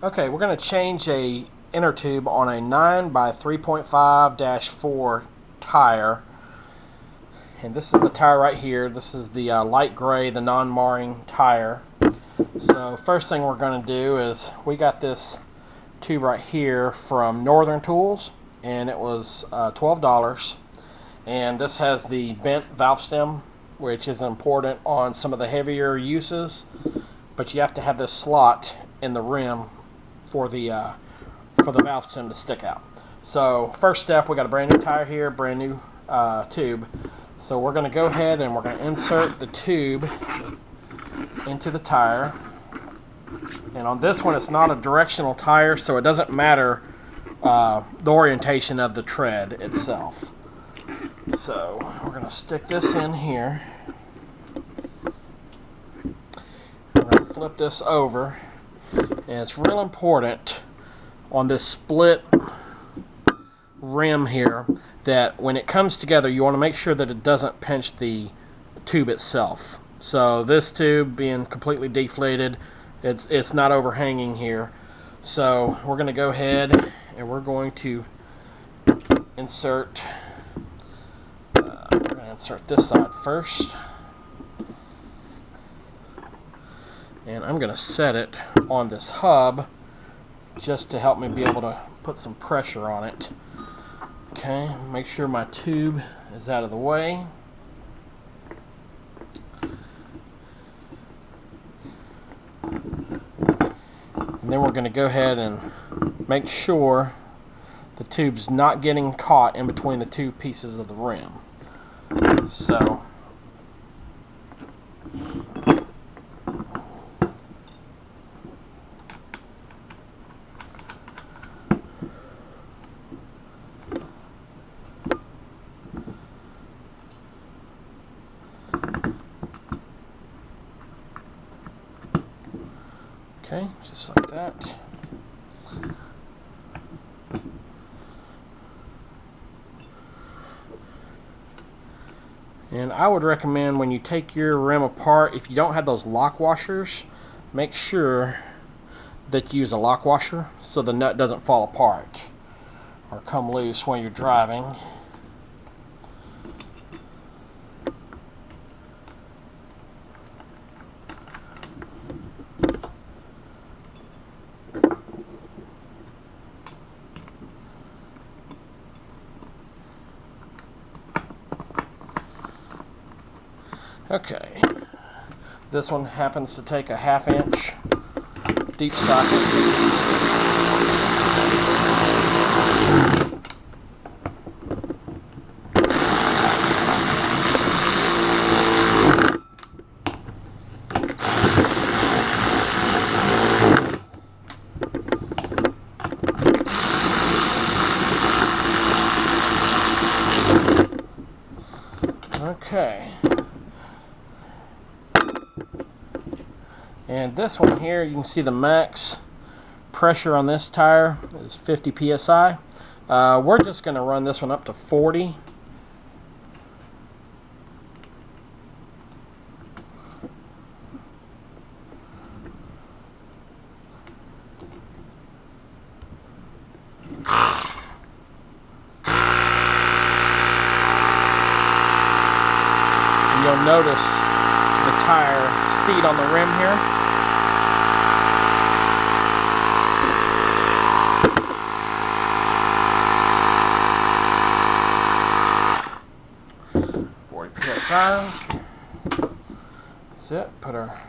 Okay, we're going to change a inner tube on a 9x3.5-4 tire. And this is the tire right here. This is the light gray, the non-marring tire. So first thing we're going to do is, we got this tube right here from Northern Tools, and it was $12. And this has the bent valve stem, which is important on some of the heavier uses, but you have to have this slot in the rim for the valve stem to stick out. So first step, we got a brand new tire here, brand new tube. So we're going to go ahead and we're going to insert the tube into the tire. And on this one, it's not a directional tire, so it doesn't matter the orientation of the tread itself. So we're going to stick this in here. We're going to flip this over. And it's real important on this split rim here that when it comes together, you want to make sure that it doesn't pinch the tube itself. So this tube being completely deflated, it's not overhanging here. So we're going to go ahead and we're going to insert this side first. And I'm going to set it on this hub just to help me be able to put some pressure on it. Okay, make sure my tube is out of the way. And then we're going to go ahead and make sure the tube's not getting caught in between the two pieces of the rim. So okay, just like that. And I would recommend when you take your rim apart, if you don't have those lock washers, make sure that you use a lock washer so the nut doesn't fall apart or come loose when you're driving. Okay, this one happens to take a 1/2 inch deep socket. Okay. And this one here, you can see the max pressure on this tire is 50 psi. We're just going to run this one up to 40. And you'll notice the tire seat on the rim here. That's it. Put our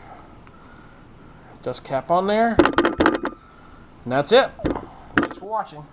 dust cap on there. And that's it. Thanks for watching.